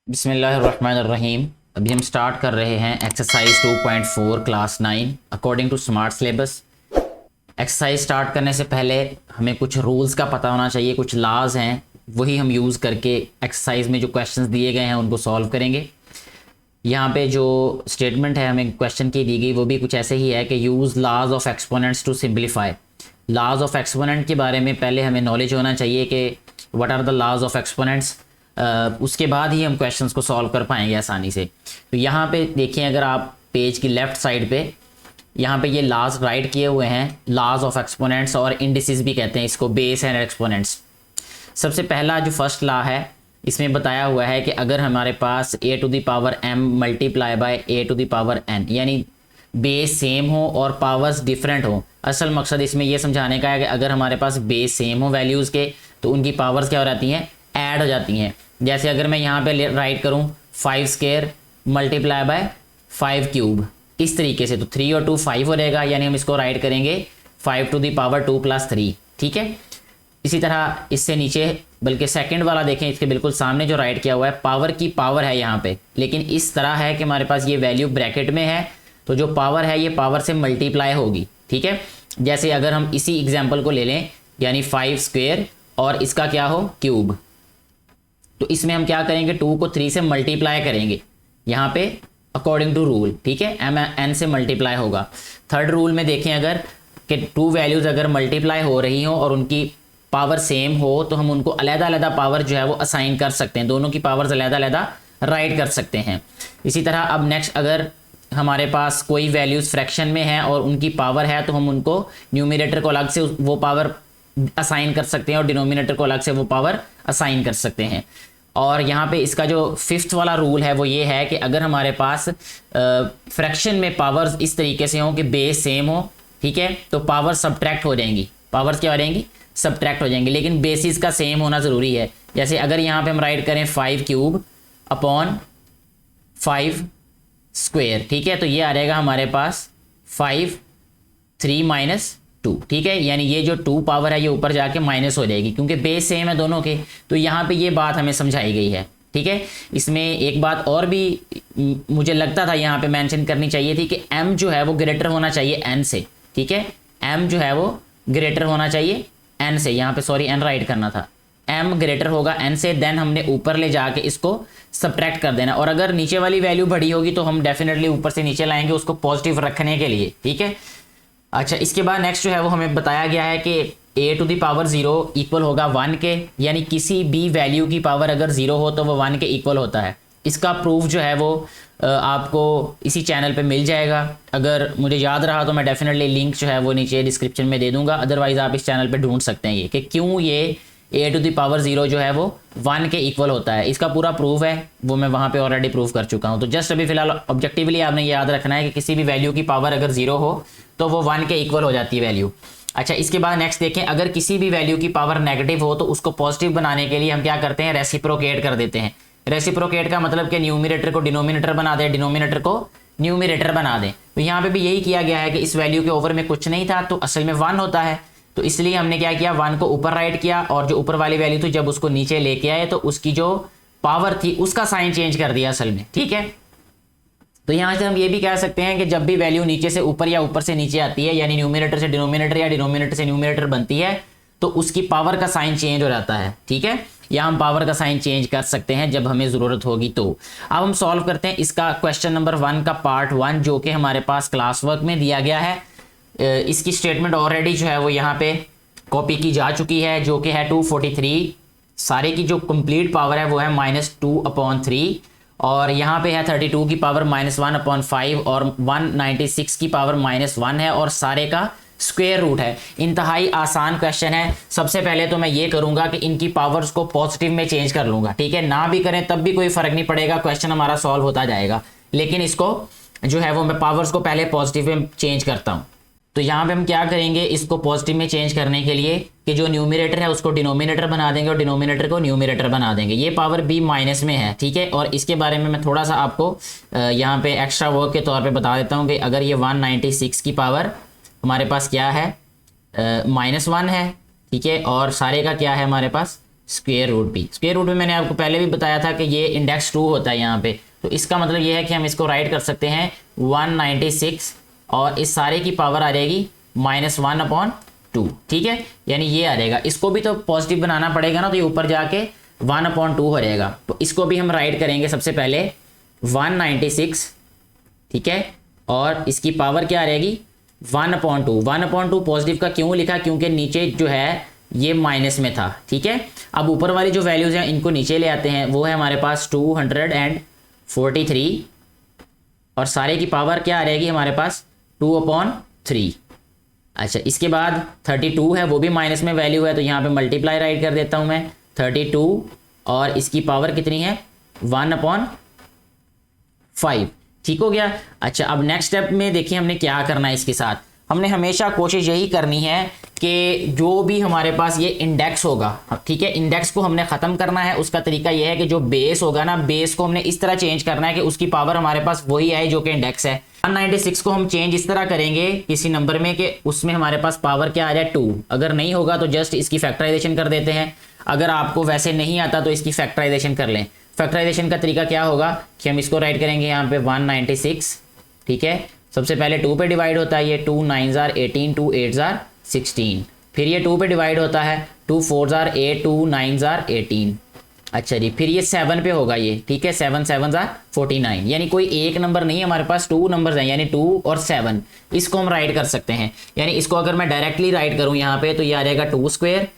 बिस्मिल्लाहिर्रहमानिर्रहीम। अभी हम स्टार्ट कर रहे हैं exercise 2.4 class 9 according to smart syllabus. Exercise start करने से पहले हमें कुछ रूल्स का पता होना चाहिए, कुछ लाज हैं, वही हम यूज़ करके एक्सरसाइज में जो क्वेश्चंस दिए गए हैं उनको सॉल्व करेंगे। यहाँ पे जो स्टेटमेंट है हमें क्वेश्चन की दी गई वो भी कुछ ऐसे ही है कि यूज़ लाज ऑफ एक्सपोनेंट्स टू सिंप्लीफाई। लाज ऑफ एक्सपोनेंट के बारे में पहले हमें नॉलेज होना चाहिए कि व्हाट आर द लाज ऑफ एक्सपोनेंट्स। उसके बाद ही हम क्वेश्चंस को सॉल्व कर पाएंगे आसानी से। तो यहाँ पे देखिए, अगर आप पेज की लेफ़्ट साइड पे यहाँ पे ये लाज राइट किए हुए हैं, लाज ऑफ एक्सपोनेंट्स और इंडिसेस भी कहते हैं इसको, बेस एंड एक्सपोनेंट्स। सबसे पहला जो फर्स्ट ला है इसमें बताया हुआ है कि अगर हमारे पास a to the power m multiply by a to the power n, यानी बेस सेम हो और पावर्स डिफरेंट हो। असल मकसद इसमें यह समझाने का है कि अगर हमारे पास बेस सेम हो वैल्यूज़ के तो उनकी पावर्स क्या हो जाती हैं, ऐड हो जाती हैं। जैसे अगर मैं यहाँ पे राइट करूँ 5 स्क्वायर मल्टीप्लाई बाय 5 क्यूब, इस तरीके से, तो 3 और 2 5 हो रहेगा, यानी हम इसको राइट करेंगे 5 टू द पावर 2 + 3। ठीक है। इसी तरह इससे नीचे, बल्कि सेकंड वाला देखें, इसके बिल्कुल सामने जो राइट किया हुआ है, पावर की पावर है यहाँ पे, लेकिन इस तरह है कि हमारे पास ये वैल्यू ब्रैकेट में है, तो जो पावर है ये पावर से मल्टीप्लाई होगी। ठीक है। जैसे अगर हम इसी एग्जाम्पल को ले लें, यानी 5 स्क्वायर और इसका क्या हो, क्यूब, तो इसमें हम क्या करेंगे, 2 को 3 से मल्टीप्लाई करेंगे यहाँ पे अकॉर्डिंग टू रूल। ठीक है, n से मल्टीप्लाई होगा। थर्ड रूल में देखें अगर कि 2 वैल्यूज़ अगर मल्टीप्लाई हो रही हो और उनकी पावर सेम हो तो हम उनको अलग-अलग पावर जो है वो असाइन कर सकते हैं, दोनों की पावर्स अलग-अलग राइट कर सकते हैं। इसी तरह अब नेक्स्ट, अगर हमारे पास कोई वैल्यूज़ फ्रैक्शन में है और उनकी पावर है तो हम उनको न्यूमरेटर को अलग से वो पावर असाइन कर सकते हैं और डिनोमिनेटर को अलग से वो पावर असाइन कर सकते हैं। और यहाँ पे इसका जो फिफ्थ वाला रूल है वो ये है कि अगर हमारे पास फ्रैक्शन में पावर्स इस तरीके से हों कि बेस सेम हो, ठीक है, तो पावर सब्ट्रैक्ट हो जाएंगी, पावर्स क्या हो जाएंगी, सब्ट्रैक्ट हो जाएंगी, लेकिन बेसिस का सेम होना ज़रूरी है। जैसे अगर यहाँ पे हम राइट करें 5 क्यूब अपॉन 5 स्क्वायर, ठीक है, तो ये आ जाएगा हमारे पास 5 3 - 2। ठीक है, यानी ये जो 2 पावर है ये ऊपर जाके माइनस हो जाएगी क्योंकि बेस सेम है दोनों के। तो यहाँ पे ये बात हमें समझाई गई है। ठीक है। इसमें एक बात और भी मुझे लगता था यहाँ पे मेंशन करनी चाहिए थी कि m जो है वो ग्रेटर होना चाहिए n से। ठीक है, m जो है वो ग्रेटर होना चाहिए n से, यहाँ पे सॉरी n राइट करना था, m ग्रेटर होगा n से, देन हमने ऊपर ले जाके इसको सब्ट्रैक्ट कर देना। और अगर नीचे वाली वैल्यू बड़ी होगी तो हम डेफिनेटली ऊपर से नीचे लाएंगे उसको पॉजिटिव रखने के लिए। ठीक है। अच्छा, इसके बाद नेक्स्ट जो है वो हमें बताया गया है कि a to the power 0 equal होगा 1 के, यानी किसी भी वैल्यू की पावर अगर 0 हो तो वो 1 के इक्वल होता है। इसका प्रूफ जो है वो आपको इसी चैनल पे मिल जाएगा। अगर मुझे याद रहा तो मैं डेफिनेटली लिंक जो है वो नीचे डिस्क्रिप्शन में दे दूंगा, अदरवाइज़ आप इस चैनल पे ढूंढ सकते हैं ये कि क्यों ये a टू द पावर 0 जो है वो 1 के इक्वल होता है। इसका पूरा प्रूफ है, वो मैं वहाँ पे ऑलरेडी प्रूफ कर चुका हूँ। तो जस्ट अभी फिलहाल ऑब्जेक्टिवली आपने ये याद रखना है कि किसी भी वैल्यू की पावर अगर 0 हो तो वो 1 के इक्वल हो जाती है वैल्यू। अच्छा, इसके बाद नेक्स्ट देखें, अगर किसी भी वैल्यू की पावर नेगेटिव हो तो उसको पॉजिटिव बनाने के लिए हम क्या करते हैं, रेसिप्रोकेट कर देते हैं। रेसिप्रोकेट का मतलब कि न्यूमरेटर को डिनोमिनेटर बना दें, डिनोमिनेटर को न्यूमरेटर बना दें। तो यहाँ पे भी यही किया गया है कि इस वैल्यू के ओवर में कुछ नहीं था तो असल में 1 होता है, तो इसलिए हमने क्या किया, 1 को ऊपर राइट किया और जो ऊपर वाली वैल्यू थी जब उसको नीचे लेके आए तो उसकी जो पावर थी उसका साइन चेंज कर दिया असल में। ठीक है। तो यहाँ से हम ये भी कह सकते हैं कि जब भी वैल्यू नीचे से ऊपर या ऊपर से नीचे आती है, यानी न्यूमरेटर से डिनोमिनेटर या डिनोमिनेटर से न्यूमरेटर बनती है, तो उसकी पावर का साइन चेंज हो जाता है। ठीक है, या हम पावर का साइन चेंज कर सकते हैं जब हमें ज़रूरत होगी। तो अब हम सॉल्व करते हैं इसका क्वेश्चन नंबर 1 का पार्ट 1 जो कि हमारे पास क्लास वर्क में दिया गया है। इसकी स्टेटमेंट ऑलरेडी जो है वो यहाँ पे कॉपी की जा चुकी है, जो कि है 243। सारे की जो कंप्लीट पावर है वो है -2/3 और यहाँ पे है 32 की पावर -1/5 और 196 की पावर -1 है और सारे का स्क्वायर रूट है। इंतहाई आसान क्वेश्चन है। सबसे पहले तो मैं ये करूँगा कि इनकी पावर्स को पॉजिटिव में चेंज कर लूँगा। ठीक है, ना भी करें तब भी कोई फ़र्क नहीं पड़ेगा, क्वेश्चन हमारा सॉल्व होता जाएगा, लेकिन इसको जो है वो मैं पावर्स को पहले पॉजिटिव में चेंज करता हूँ। तो यहाँ पे हम क्या करेंगे, इसको पॉजिटिव में चेंज करने के लिए कि जो न्यूमरेटर है उसको डिनोमिनेटर बना देंगे और डिनोमिनेटर को न्यूमरेटर बना देंगे। ये पावर b माइनस में है। ठीक है, और इसके बारे में मैं थोड़ा सा आपको यहाँ पे एक्स्ट्रा वर्क के तौर पे बता देता हूँ कि अगर ये 196 की पावर हमारे पास क्या है, -1 है। ठीक है, और सारे का क्या है हमारे पास square root B. Square root में मैंने आपको पहले भी बताया था कि ये इंडेक्स 2 होता है यहाँ पे, तो इसका मतलब ये है कि हम इसको राइट कर सकते हैं 196 और इस सारे की पावर आ जाएगी -1/2। ठीक है, यानी ये आ जाएगा। इसको भी तो पॉजिटिव बनाना पड़ेगा ना, तो ये ऊपर जाके 1/2 हो जाएगा। तो इसको भी हम राइट करेंगे सबसे पहले 196, ठीक है, और इसकी पावर क्या आ जाएगी 1/2। 1/2 पॉजिटिव का क्यों लिखा, क्योंकि नीचे जो है ये माइनस में था। ठीक है, अब ऊपर वाली जो वैल्यूज हैं इनको नीचे ले आते हैं। वो है हमारे पास 243 और सारे की पावर क्या आ जाएगी हमारे पास 2/3। अच्छा, इसके बाद 32 है, वो भी माइनस में वैल्यू है, तो यहाँ पे मल्टीप्लाई राइट कर देता हूँ मैं 32 और इसकी पावर कितनी है 1/5। ठीक हो गया। अच्छा, अब नेक्स्ट स्टेप में देखिए हमने क्या करना है इसके साथ। हमने हमेशा कोशिश यही करनी है कि जो भी हमारे पास ये इंडेक्स होगा, ठीक है, इंडेक्स को हमने ख़त्म करना है। उसका तरीका ये है कि जो बेस होगा ना, बेस को हमने इस तरह चेंज करना है कि उसकी पावर हमारे पास वही आए जो कि इंडेक्स है। 196 को हम चेंज इस तरह करेंगे किसी नंबर में कि उसमें हमारे पास पावर क्या आ जाए 2। अगर नहीं होगा तो जस्ट इसकी फैक्टराइजेशन कर देते हैं। अगर आपको वैसे नहीं आता तो इसकी फैक्टराइजेशन कर लें। फैक्टराइजेशन का तरीका क्या होगा कि हम इसको राइट करेंगे यहाँ पे 196, ठीक है, सबसे पहले 2 पे डिवाइड होता है ये 2 9s are 18, 2 8s are 16, फिर ये 2 पे डिवाइड होता है 2 4s are 8, 2 9s are 18। अच्छा जी, फिर ये 7 पे होगा ये, ठीक है, 7 7s are 49, यानी कोई एक नंबर नहीं है हमारे पास, 2 नंबर्स हैं, यानी 2 और 7। इसको हम राइट कर सकते हैं। यानी इसको अगर मैं डायरेक्टली राइट करूँ यहाँ पे तो ये आ जाएगा 2 स्क्वेयर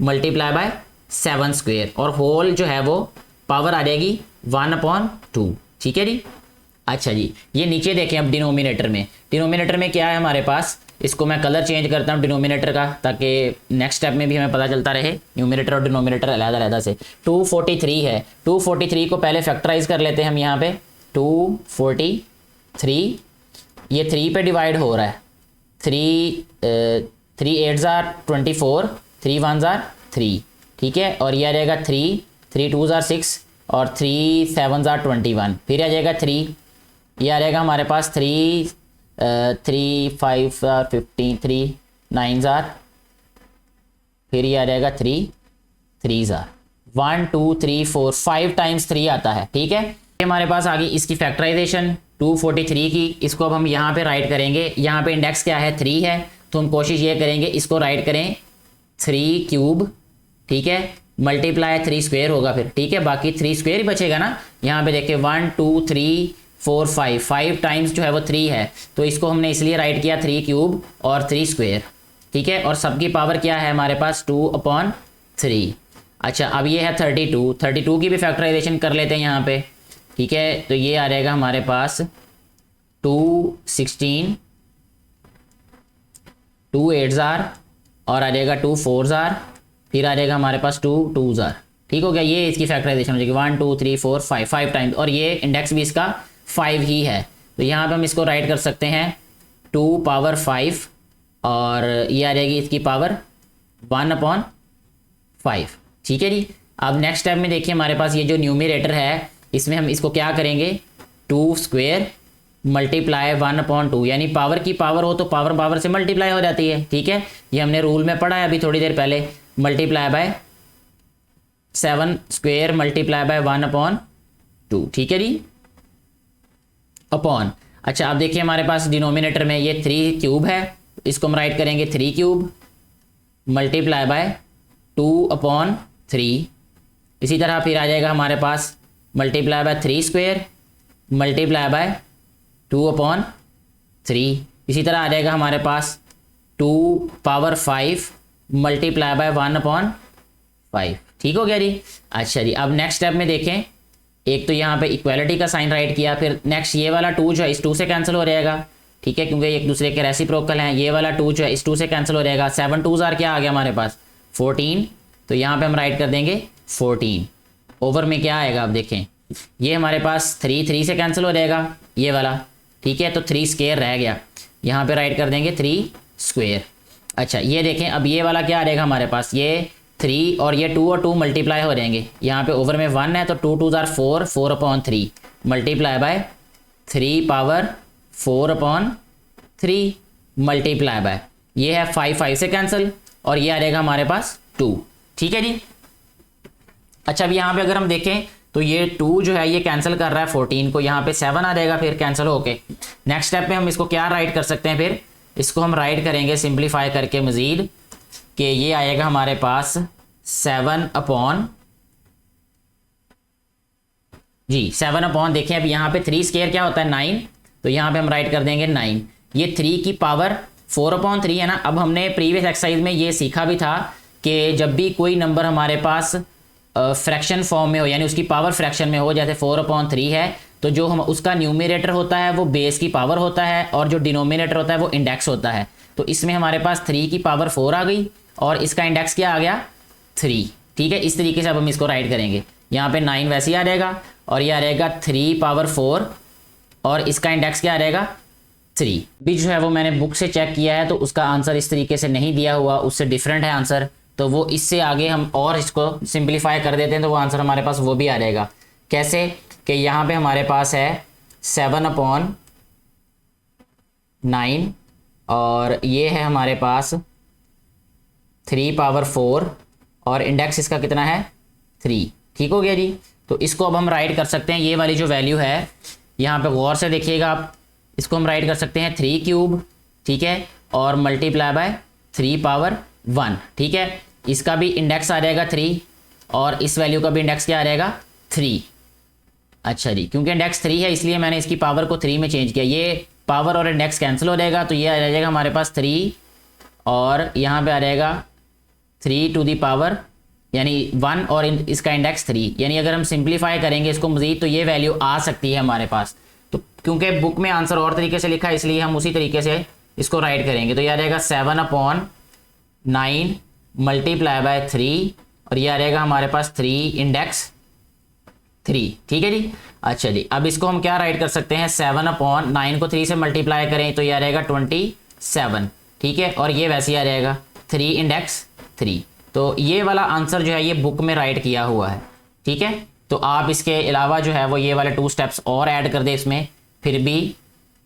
मल्टीप्लाई बाय 7 स्क्वेयर और होल जो है वो पावर आ जाएगी 1/2। ठीक है जी। अच्छा जी, ये नीचे देखें अब डिनोमिनेटर में क्या है हमारे पास। इसको मैं कलर चेंज करता हूँ डिनोमिनेटर का, ताकि नेक्स्ट स्टेप में भी हमें पता चलता रहे न्यूमिनेटर और डिनोमिनेटर अलग-अलग से। 243 है, 243 को पहले फैक्टराइज कर लेते हैं हम यहाँ पे। 243 ये 3 पे डिवाइड हो रहा है, 3 8s are 24, 3 1s are 3, ठीक है, और ये आ जाएगा 3 2s are 6 और 3 7s are 21, फिर आ जाएगा 3, ये आ जाएगा हमारे पास 3 5 are 15, 3 9s are, फिर ये आ जाएगा 3 3s are 1 2 3 4 5 टाइम्स 3 आता है। ठीक है, ये हमारे पास आ गई इसकी फैक्टराइजेशन 243 की। इसको अब हम यहाँ पे राइट करेंगे। यहाँ पे इंडेक्स क्या है 3 है, तो हम कोशिश ये करेंगे इसको राइट करें 3 क्यूब, ठीक है, मल्टीप्लाई 3 स्क्वेयर होगा फिर, ठीक है, बाकी 3 स्क्वेयर ही बचेगा ना। यहाँ पे देखिए 1 2 3 4 5 टाइम्स जो है वो 3 है, तो इसको हमने इसलिए राइट किया 3 क्यूब और 3 स्क्वेयर, ठीक है, और सबकी पावर क्या है हमारे पास 2/3। अच्छा, अब ये है 32 की भी फैक्टराइजेशन कर लेते हैं यहाँ पे, ठीक है, तो ये आ जाएगा हमारे पास 216, 2 8s are और आ जाएगा 2 4s are, फिर आ जाएगा हमारे पास 2 2s are। ठीक हो गया, ये इसकी फैक्टराइजेशन हो जाएगी 1 2 3 4 5 टाइम्स, और ये इंडेक्स भी इसका 5 ही है, तो यहाँ पे हम इसको राइट कर सकते हैं 2/5 और ये आ जाएगी इसकी पावर 1/5। ठीक है जी। अब नेक्स्ट स्टेप में देखिए हमारे पास ये जो न्यूमरेटर है इसमें हम इसको क्या करेंगे 2 स्क्वेयर मल्टीप्लाई 1/2, यानी पावर की पावर हो तो पावर से मल्टीप्लाई हो जाती है। ठीक है, ये हमने रूल में पढ़ा है अभी थोड़ी देर पहले, multiply by 7 square multiply bye 1/2। ठीक है जी, अपॉन। अच्छा, अब देखिए हमारे पास डिनोमिनेटर में ये 3 क्यूब है, इसको हम राइट करेंगे 3 क्यूब मल्टीप्लाई बाय 2/3। इसी तरह फिर आ जाएगा हमारे पास multiply by 3 square multiply by 2/3। इसी तरह आ जाएगा हमारे पास 2/5 मल्टीप्लाई बाय 1/5। ठीक हो गया जी। अच्छा जी, अब नेक्स्ट स्टेप में देखें, एक तो यहाँ पे इक्वालिटी का साइन राइट किया, फिर नेक्स्ट ये वाला 2 जो है इस 2 से कैंसिल हो जाएगा, ठीक है, क्योंकि एक दूसरे के रेसिप्रोकल हैं। ये वाला 2 जो है इस 2 से कैंसिल हो जाएगा। 7 2s are क्या आ गया हमारे पास 14, तो यहाँ पे हम राइट कर देंगे 14। ओवर में क्या आएगा अब देखें, ये हमारे पास 3 से कैंसिल हो जाएगा ये वाला, ठीक है, तो 3 स्क्वेयर रह गया, यहाँ पे राइट कर देंगे 3 स्क्वेयर। अच्छा, ये देखें अब ये वाला क्या आ जाएगा हमारे पास, ये 3 और ये 2 और 2 मल्टीप्लाई हो जाएंगे, यहाँ पे ओवर में 1 है तो 2 2s are 4, 4/3 multiply by 3/4/3 multiply by, ये है 5 से कैंसिल और ये आ जाएगा हमारे पास 2। ठीक है जी, अच्छा, अब यहाँ पे अगर हम देखें तो ये 2 जो है ये कैंसिल कर रहा है 14 को, यहाँ पे 7 आ जाएगा फिर कैंसिल होके। नेक्स्ट स्टेप में हम इसको क्या राइट कर सकते हैं, फिर इसको हम राइट करेंगे सिंप्लीफाई करके मज़ीद, कि ये आएगा हमारे पास 7 अपॉन, जी 7 अपॉन, देखें अब यहाँ पे 3 स्क्वायर क्या होता है 9, तो यहाँ पे हम राइट कर देंगे 9। ये 3 की पावर 4/3 है ना। अब हमने प्रीवियस एक्सरसाइज में ये सीखा भी था कि जब भी कोई नंबर हमारे पास फ्रैक्शन फॉर्म में हो, यानी उसकी पावर फ्रैक्शन में हो, जैसे 4/3 है, तो जो हम उसका न्यूमरेटर होता है वो बेस की पावर होता है और जो डिनोमिनेटर होता है वो इंडेक्स होता है। तो इसमें हमारे पास 3 की पावर 4 आ गई और इसका इंडेक्स क्या आ गया 3। ठीक है, इस तरीके से अब हम इसको राइट करेंगे। यहाँ पे 9 वैसे ही आ जाएगा और ये आ जाएगा 3/4 और इसका इंडेक्स क्या आ जाएगा 3। भी जो है वो मैंने बुक से चेक किया है तो उसका आंसर इस तरीके से नहीं दिया हुआ, उससे डिफरेंट है आंसर, तो वो इससे आगे हम और इसको सिंप्लीफाई कर देते हैं तो वो आंसर हमारे पास वो भी आ जाएगा। कैसे कि यहाँ पे हमारे पास है 7/9 और ये है हमारे पास 3/4 और इंडेक्स इसका कितना है 3। ठीक हो गया जी। तो इसको अब हम राइट कर सकते हैं, ये वाली जो वैल्यू है यहाँ पे गौर से देखिएगा आप, इसको हम राइट कर सकते हैं 3³ ठीक है, और मल्टीप्लाई बाय 3/1। ठीक है, इसका भी इंडेक्स आ जाएगा 3 और इस वैल्यू का भी इंडेक्स क्या आ जाएगा 3। अच्छा जी, क्योंकि इंडेक्स 3 है इसलिए मैंने इसकी पावर को 3 में चेंज किया। ये पावर और इंडेक्स कैंसिल हो जाएगा तो ये आ जाएगा हमारे पास 3 और यहाँ पे आ जाएगा 3 टू दी पावर यानी 1 और इसका इंडेक्स 3, यानी अगर हम सिंप्लीफाई करेंगे इसको मजीद तो ये वैल्यू आ सकती है हमारे पास। तो क्योंकि बुक में आंसर और तरीके से लिखा है इसलिए हम उसी तरीके से इसको राइट करेंगे। तो ये आ जाएगा 7/9 मल्टीप्लाई बाय 3 और ये आ जाएगा हमारे पास 3 इंडेक्स 3। ठीक है जी। अच्छा जी, अब इसको हम क्या राइट कर सकते हैं, 7/9 को 3 से मल्टीप्लाई करें तो ये आ जाएगा 27। ठीक है, और ये वैसे ही आ जाएगा 3 इंडेक्स 3। तो ये वाला आंसर जो है ये बुक में राइट किया हुआ है। ठीक है, तो आप इसके अलावा जो है वो ये वाले 2 स्टेप्स और ऐड कर दें इसमें, फिर भी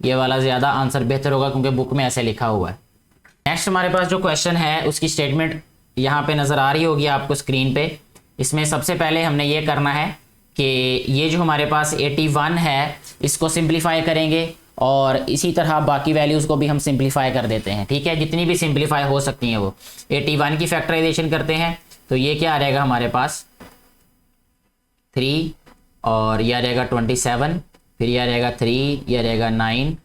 ये वाला ज़्यादा आंसर बेहतर होगा क्योंकि बुक में ऐसे लिखा हुआ है। नेक्स्ट हमारे पास जो क्वेश्चन है उसकी स्टेटमेंट यहाँ पे नज़र आ रही होगी आपको स्क्रीन पे। इसमें सबसे पहले हमने ये करना है कि ये जो हमारे पास 81 है इसको सिंप्लीफाई करेंगे और इसी तरह बाकी वैल्यूज़ को भी हम सिंप्लीफाई कर देते हैं। ठीक है, जितनी भी सिंप्लीफाई हो सकती हैं वो। 81 की फैक्टराइजेशन करते हैं तो ये क्या आ जाएगा हमारे पास 3 और ये आ जाएगा 27, फिर ये आ जाएगा 3, ये आ जाएगा 9,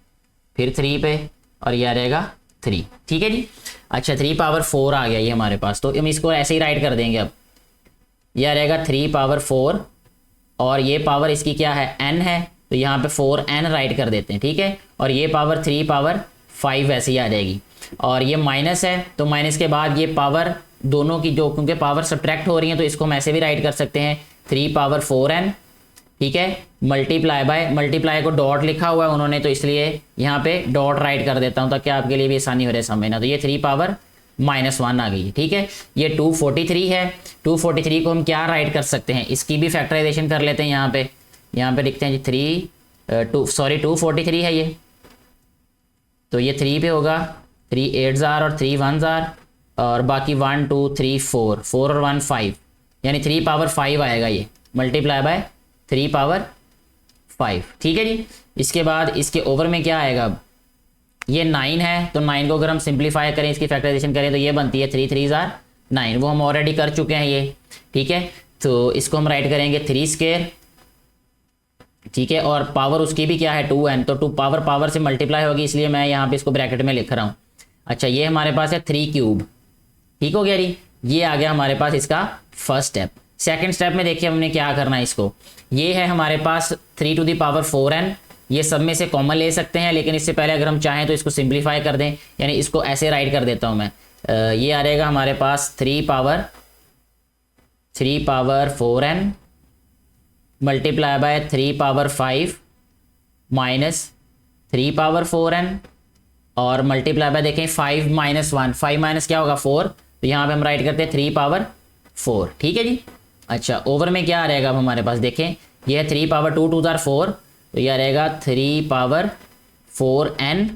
फिर 3 पे और ये आ जाएगा 3। ठीक है जी। अच्छा, 3/4 आ गया ये हमारे पास, तो हम इसको ऐसे ही राइट कर देंगे। अब ये आ जाएगा 3/4 और ये पावर इसकी क्या है n है तो यहाँ पे 4n राइट कर देते हैं। ठीक है, और ये पावर 3/5 ऐसे ही आ जाएगी और ये माइनस है तो माइनस के बाद ये पावर दोनों की जो, क्योंकि पावर सब्ट्रैक्ट हो रही है तो इसको हम ऐसे भी राइट कर सकते हैं 3/4n। ठीक है, multiply by, multiply co dot लिखा हुआ है उन्होंने तो इसलिए यहाँ पे डॉट राइट कर देता हूँ ताकि आपके लिए भी आसानी हो रहे समझना। तो ये 3/-1 आ गई। ठीक है, ये 243 है। 243 को हम क्या राइट कर सकते हैं, इसकी भी फैक्टराइजेशन कर लेते हैं। यहाँ पे लिखते हैं जी 243 है ये, तो ये 3 पे होगा, 3 8s और 3 1s और बाकी 1 2 3 4 और 1 5, यानी 3/5 आएगा ये, मल्टीप्लाई बाय 3/5। ठीक है जी। इसके बाद इसके ओवर में क्या आएगा, अब ये 9 है तो 9 को अगर हम सिंप्लीफाई करें, इसकी फैक्टराइजेशन करें तो ये बनती है 3 3s 9, वो हम ऑलरेडी कर चुके हैं ये। ठीक है, तो इसको हम राइट करेंगे 3²। ठीक है, और पावर उसकी भी क्या है 2n, तो 2 पावर से मल्टीप्लाई होगी इसलिए मैं यहाँ पे इसको ब्रैकेट में लिख रहा हूँ। अच्छा, ये हमारे पास है 3³ ठीक हो गया जी। ये आ गया हमारे पास इसका फर्स्ट स्टेप। सेकंड स्टेप में देखिए हमने क्या करना है, इसको ये है हमारे पास 3⁴n, ये सब में से कॉमन ले सकते हैं, लेकिन इससे पहले अगर हम चाहें तो इसको सिंप्लीफाई कर दें, यानी इसको ऐसे राइट कर देता हूँ मैं। ये आ जाएगा हमारे पास 3/4n multiply by 3/5 minus 3/4n और मल्टीप्लाई बाय देखें 5 - 1, 5 माइनस क्या होगा 4, तो यहाँ पे हम राइट करते हैं 3/4। ठीक है जी। अच्छा, ओवर में क्या आ रहेगा अब हमारे पास देखें, ये है 3/2 2s 4, तो ये आ रहेगा 3/4n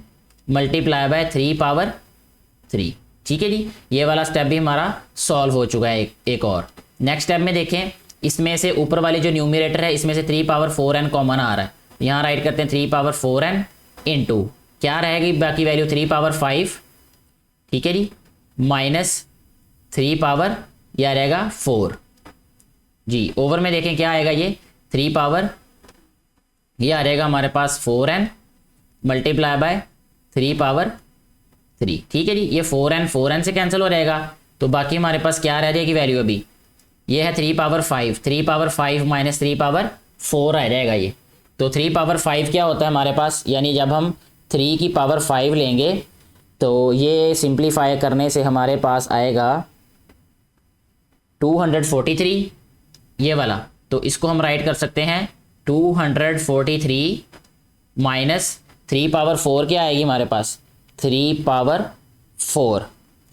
मल्टीप्लाई बाय 3/3। ठीक है जी, ये वाला स्टेप भी हमारा सॉल्व हो चुका है। एक और नेक्स्ट स्टेप में देखें इसमें से ऊपर वाली जो न्यूमरेटर है इसमें से 3 पावर 4n कॉमन आ रहा है, यहाँ राइट करते हैं 3 पावर 4n इंटू क्या रहेगी बाकी वैल्यू 3 पावर 5, ठीक है जी, माइनस 3 पावर यह रहेगा 4 जी। ओवर में देखें क्या आएगा, ये 3 पावर ये आ रहेगा हमारे पास 4n मल्टीप्लाई बाय 3 पावर 3, ठीक है जी। ये 4n से कैंसिल हो रहेगा, तो बाकी हमारे पास क्या रह जाएगी वैल्यू, अभी ये है 3 पावर 5 माइनस 3 पावर 4 आ जाएगा ये। तो 3 पावर 5 क्या होता है हमारे पास, यानी जब हम 3 की पावर 5 लेंगे तो ये सिंप्लीफाई करने से हमारे पास आएगा 243 ये वाला, तो इसको हम राइट कर सकते हैं 243 माइनस 3 पावर 4 क्या आएगी हमारे पास 3 पावर 4,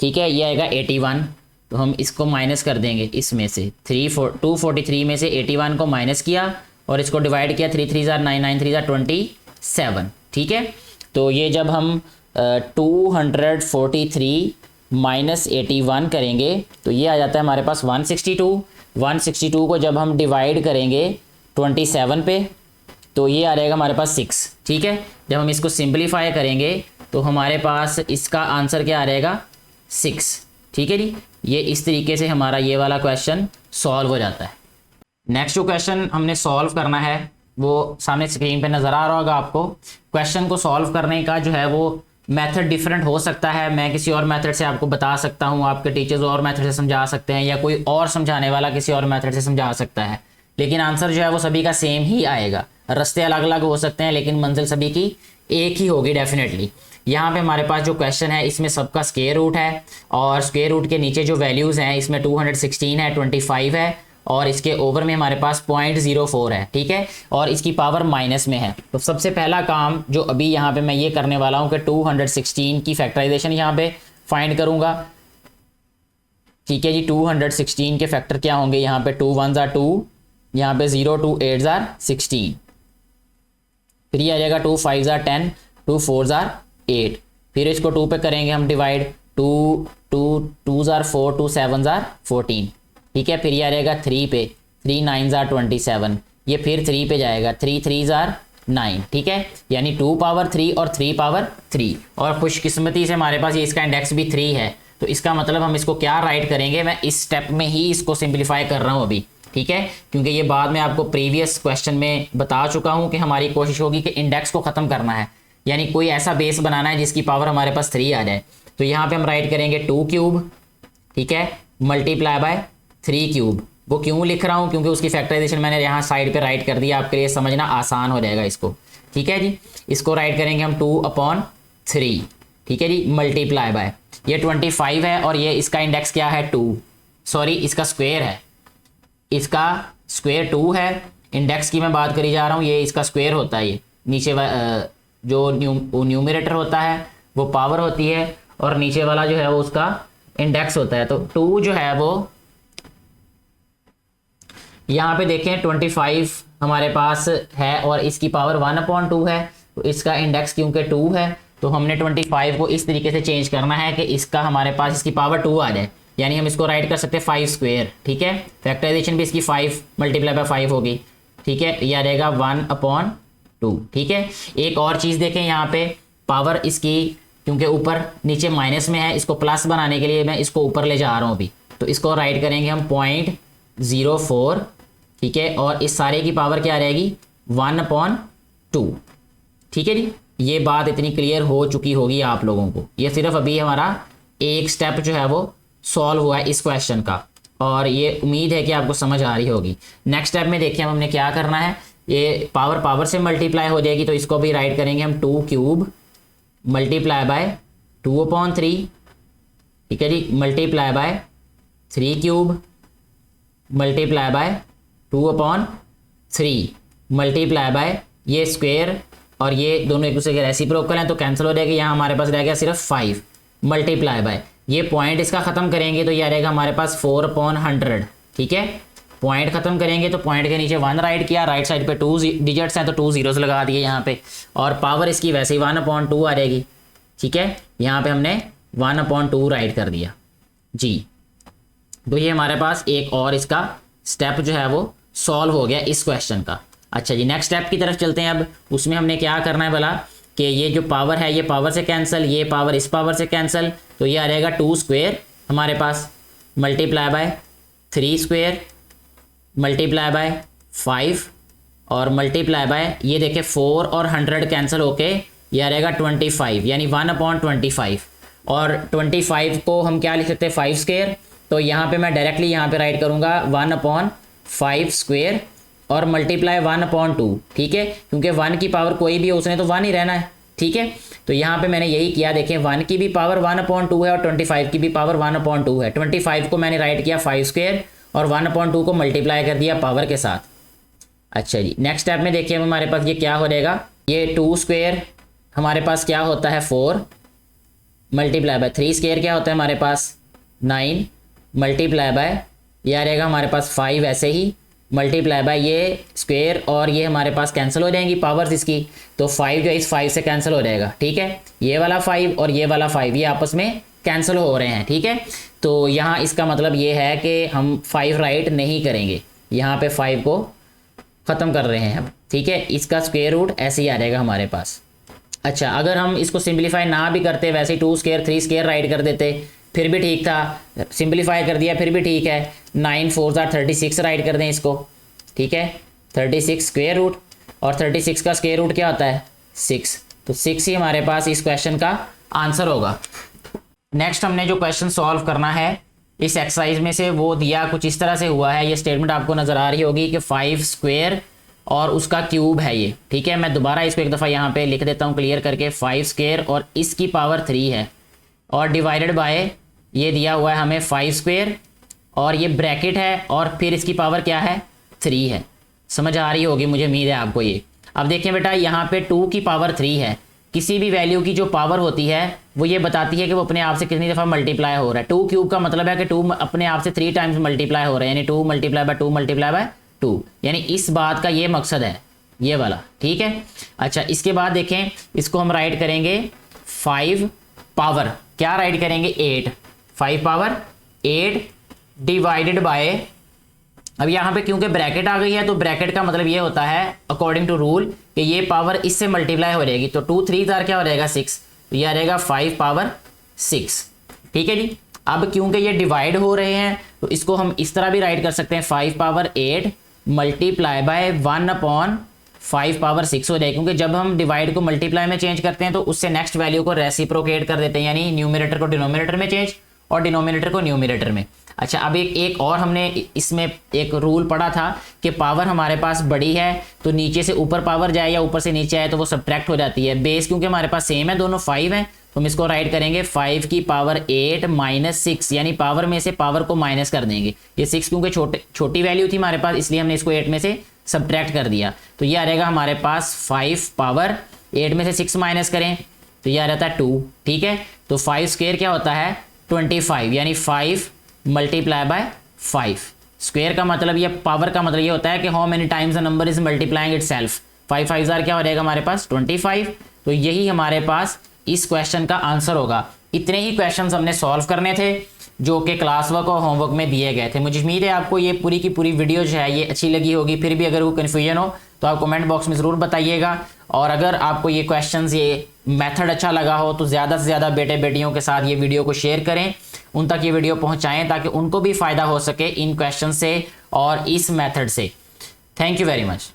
ठीक है, ये आएगा 81। तो हम इसको माइनस कर देंगे इसमें से 243 में से 81 को माइनस किया और इसको डिवाइड किया 3 3 जार 9 9 3 जार 27, ठीक है। तो ये जब हम 243 माइनस 81 करेंगे तो ये आ जाता है हमारे पास 162 को जब हम डिवाइड करेंगे 27 पे तो ये आ जाएगा हमारे पास 6, ठीक है। जब हम इसको सिंप्लीफाई करेंगे तो हमारे पास इसका आंसर क्या आ जाएगा 6, ठीक है जी। ये इस तरीके से हमारा ये वाला क्वेश्चन सॉल्व हो जाता है। नेक्स्ट जो क्वेश्चन हमने सॉल्व करना है वो सामने स्क्रीन पे नज़र आ रहा होगा आपको। क्वेश्चन को सॉल्व करने का जो है वो मेथड डिफरेंट हो सकता है, मैं किसी और मेथड से आपको बता सकता हूँ, आपके टीचर्स और मेथड से समझा सकते हैं, या कोई और समझाने वाला किसी और मेथड से समझा सकता है, लेकिन आंसर जो है वो सभी का सेम ही आएगा। रास्ते अलग अलग हो सकते हैं लेकिन मंजिल सभी की एक ही होगी डेफिनेटली। यहाँ पे हमारे पास जो क्वेश्चन है इसमें सबका स्क्वायर रूट है और स्क्वायर रूट के नीचे जो वैल्यूज़ हैं इसमें 216 है, 25 है और इसके ओवर में हमारे पास 0.04 है, ठीक है, और इसकी पावर माइनस में है। तो सबसे पहला काम जो अभी यहाँ पे मैं ये करने वाला हूँ कि 216 की फैक्टराइजेशन यहाँ पे फाइंड करूँगा, ठीक है जी। 216 के फैक्टर क्या होंगे, यहाँ पे 2 1 जार 2, यहाँ पे 0 2 8 जार 16, फिर ये आ जाएगा 2 5 जार 10, 2 4 जार 8, फिर इसको 2 पे करेंगे हम डिवाइड, 2 जार 4, 2 7 जार 14, ठीक है। फिर ये आ जाएगा 3 पे, 3 9 जार 27, ये फिर 3 पे जाएगा, 3 3 जार 9, ठीक है, यानी 2 पावर 3 और 3 पावर 3, और खुशकिस्मती से हमारे पास ये इसका इंडेक्स भी 3 है, तो इसका मतलब हम इसको क्या राइट करेंगे, मैं इस स्टेप में ही इसको सिंप्लीफाई कर रहा हूँ अभी, ठीक है, क्योंकि ये बाद में आपको प्रीवियस क्वेश्चन में बता चुका हूँ कि हमारी कोशिश होगी कि इंडेक्स को ख़त्म करना है, यानी कोई ऐसा बेस बनाना है जिसकी पावर हमारे पास 3 आ जाए। तो यहाँ पे हम राइट करेंगे 2 क्यूब, ठीक है, मल्टीप्लाई बाय 3 क्यूब। वो क्यों लिख रहा हूँ, क्योंकि उसकी फैक्टराइजेशन मैंने यहाँ साइड पे राइट कर दिया, आपके लिए समझना आसान हो जाएगा इसको, ठीक है जी। इसको राइट करेंगे हम 2/3, ठीक है जी, मल्टीप्लाई बाय ये 25 है और ये इसका इंडेक्स क्या है 2, सॉरी इसका स्क्वायर है, इसका स्क्वायर 2 है, इंडेक्स की मैं बात करी जा रहा हूँ, ये इसका स्क्वायर होता है, ये नीचे जो न्यूमरेटर होता है वो पावर होती है और नीचे वाला जो है वो उसका इंडेक्स होता है। तो 2 जो है वो यहाँ पे देखें 25 हमारे पास है और इसकी पावर 1/2 है, तो इसका इंडेक्स क्योंकि 2 है तो हमने 25 को इस तरीके से चेंज करना है कि इसका हमारे पास इसकी पावर 2 आ जाए, यानी हम इसको राइट कर सकते हैं 5 स्क्वायर, ठीक है, फैक्टराइजेशन भी इसकी 5 मल्टीप्लाई बाय 5 होगी, ठीक है, यह रहेगा 1/2, ठीक है। एक और चीज़ देखें यहाँ पे पावर इसकी क्योंकि ऊपर नीचे माइनस में है, इसको प्लस बनाने के लिए मैं इसको ऊपर ले जा रहा हूँ अभी, तो इसको राइट करेंगे हम 0.04, ठीक है, और इस सारे की पावर क्या रहेगी 1/2, ठीक है जी। ये बात इतनी क्लियर हो चुकी होगी आप लोगों को, ये सिर्फ अभी हमारा एक स्टेप जो है वो सॉल्व हुआ है इस क्वेश्चन का और ये उम्मीद है कि आपको समझ आ रही होगी। नेक्स्ट स्टेप में देखिए हमने क्या करना है, ये पावर से मल्टीप्लाई हो जाएगी तो इसको भी राइट करेंगे हम 2 क्यूब मल्टीप्लाई बाय 2/3, ठीक है जी, multiply by 3 cube multiply by 2/3 multiply by ये स्क्वायर और ये दोनों एक दूसरे के रेसिप्रोकल हैं तो कैंसिल हो जाएगा, यहाँ हमारे पास रह गया सिर्फ 5 मल्टीप्लाई बाय ये पॉइंट इसका ख़त्म करेंगे तो यह रहेगा हमारे पास 4/100, ठीक है, पॉइंट ख़त्म करेंगे तो पॉइंट के नीचे 1 राइट किया, राइट साइड पे 2 डिजिट्स हैं तो 2 जीरोस लगा दिए यहाँ पे, और पावर इसकी वैसे ही 1/2 आ जाएगी, ठीक है, यहाँ पे हमने 1/2 राइट कर दिया जी। तो ये हमारे पास एक और इसका स्टेप जो है वो सॉल्व हो गया इस क्वेश्चन का। अच्छा जी, नेक्स्ट स्टेप की तरफ चलते हैं। अब उसमें हमने क्या करना है भला कि ये जो पावर है ये पावर से कैंसिल, ये पावर इस पावर से कैंसिल, तो ये आ रहेगा 2 स्क्वायर हमारे पास multiply by 3 square multiply by 5 और मल्टीप्लाई बाय ये देखिए 4 और 100 कैंसिल होके ये आ रहेगा 25 यानी 1/25। और 25 को हम क्या लिख सकते हैं 5 स्क्वायर, तो यहाँ पे मैं डायरेक्टली यहाँ पे राइट करूँगा 1/5 स्क्वायर और मल्टीप्लाई 1/2। ठीक है, क्योंकि 1 की पावर कोई भी हो उसने तो 1 ही रहना है। ठीक है, तो यहाँ पे मैंने यही किया, देखें 1 की भी पावर 1/2 है और 25 की भी पावर 1/2 है। 25 को मैंने राइट किया 5 स्क्वायर और 1/2 को मल्टीप्लाई कर दिया पावर के साथ। अच्छा जी, नेक्स्ट स्टेप में देखिए हमारे पास ये क्या हो जाएगा, ये 2 स्क्वायर हमारे पास क्या होता है 4 मल्टीप्लाई बाय 3 स्क्वायर क्या होता है हमारे पास 9 मल्टीप्लाई बाय ये आ रहेगा हमारे पास 5 ऐसे ही मल्टीप्लाई बाय ये स्क्वायर और ये हमारे पास कैंसिल हो जाएंगी पावर्स इसकी, तो 5 जो इस 5 से कैंसिल हो जाएगा। ठीक है, ये वाला 5 और ये वाला 5 ये आपस में कैंसिल हो रहे हैं। ठीक है, तो यहाँ इसका मतलब ये है कि हम 5 राइट नहीं करेंगे, यहाँ पे 5 को ख़त्म कर रहे हैं हम। ठीक है, इसका स्क्वायर रूट ऐसे ही आ जाएगा हमारे पास। अच्छा, अगर हम इसको सिंप्लीफाई ना भी करते, वैसे ही 2 स्क्वायर 3 स्क्वायर राइट कर देते फिर भी ठीक था, सिंप्लीफाई कर दिया फिर भी ठीक है। 9 4 36 राइट कर दें इसको। ठीक है, 36 स्क्वायर रूट और 36 का स्क्वायर रूट क्या होता है 6, तो 6 ही हमारे पास इस क्वेश्चन का आंसर होगा। नेक्स्ट हमने जो क्वेश्चन सॉल्व करना है इस एक्सरसाइज में से वो दिया कुछ इस तरह से हुआ है। ये स्टेटमेंट आपको नज़र आ रही होगी कि 5 स्क्वायर और उसका क्यूब है ये। ठीक है, मैं दोबारा इसको एक दफ़ा यहाँ पे लिख देता हूँ क्लियर करके, 5 स्क्वायर और इसकी पावर 3 है और डिवाइडेड बाय ये दिया हुआ है हमें 5 स्क्वायर और ये ब्रैकेट है और फिर इसकी पावर क्या है 3 है। समझ आ रही होगी मुझे उम्मीद है आपको ये। अब देखिए बेटा, यहाँ पे 2 की पावर 3 है, किसी भी वैल्यू की जो पावर होती है वो ये बताती है कि वो अपने आप से कितनी दफ़ा मल्टीप्लाई हो रहा है। 2 क्यूब का मतलब है कि 2 अपने आप से 3 टाइम्स मल्टीप्लाई हो रहे हैं, यानी 2 मल्टीप्लाई बाय 2 मल्टीप्लाई बाय 2, यानी इस बात का ये मकसद है ये वाला। ठीक है, अच्छा इसके बाद देखें इसको हम राइट करेंगे 5 पावर क्या राइट करेंगे 8, 5 पावर 8 डिवाइडेड बाय, अब यहाँ पे क्योंकि ब्रैकेट आ गई है तो ब्रैकेट का मतलब ये होता है अकॉर्डिंग टू रूल कि ये पावर इससे मल्टीप्लाई हो जाएगी, तो 2 3 क्या हो जाएगा 6, तो ये आ जाएगा 5 पावर 6। ठीक है जी, अब क्योंकि ये डिवाइड हो रहे हैं तो इसको हम इस तरह भी राइट कर सकते हैं 5 पावर 8 मल्टीप्लाई बाय 1/5 पावर 6 हो जाएगा, क्योंकि जब हम डिवाइड को मल्टीप्लाई में चेंज करते हैं तो उससे नेक्स्ट वैल्यू को रेसिप्रोकेट कर देते हैं, यानी न्यूमरेटर को डिनोमिनेटर में चेंज और डिनोमिनेटर को न्यूमरेटर में। अच्छा, अब एक और हमने इसमें एक रूल पढ़ा था कि पावर हमारे पास बड़ी है तो नीचे से ऊपर पावर जाए या ऊपर से नीचे आए तो वो सब्ट्रैक्ट हो जाती है। बेस क्योंकि हमारे पास सेम है, दोनों 5 हैं, तो हम इसको राइट करेंगे 5 की पावर 8 माइनस 6, यानी पावर में से पावर को माइनस कर देंगे। ये 6 क्योंकि छोटी वैल्यू थी हमारे पास इसलिए हमने इसको 8 में से सब्ट्रैक्ट कर दिया, तो ये आ रहेगा हमारे पास 5 पावर 8 में से 6 माइनस करें तो ये आ जाता है 2। ठीक है, तो 5 स्क्वायर क्या होता है 25, यानी 5 मल्टीप्लाई बाय 5। स्क्वायर का मतलब ये पावर का मतलब ये होता है कि how many times the number is multiplying itself. 5 5 क्या हो जाएगा हमारे पास 25, तो यही हमारे पास इस क्वेश्चन का आंसर होगा। इतने ही क्वेश्चंस हमने सॉल्व करने थे जो कि क्लास वर्क और होमवर्क में दिए गए थे। मुझे उम्मीद है आपको ये पूरी की पूरी वीडियो जो है ये अच्छी लगी होगी। फिर भी अगर वो कन्फ्यूजन हो तो आप कमेंट बॉक्स में ज़रूर बताइएगा, और अगर आपको ये क्वेश्चंस ये मेथड अच्छा लगा हो तो ज़्यादा से ज़्यादा बेटे बेटियों के साथ ये वीडियो को शेयर करें, उन तक ये वीडियो पहुँचाएँ ताकि उनको भी फ़ायदा हो सके इन क्वेश्चन से और इस मेथड से। Thank you very much.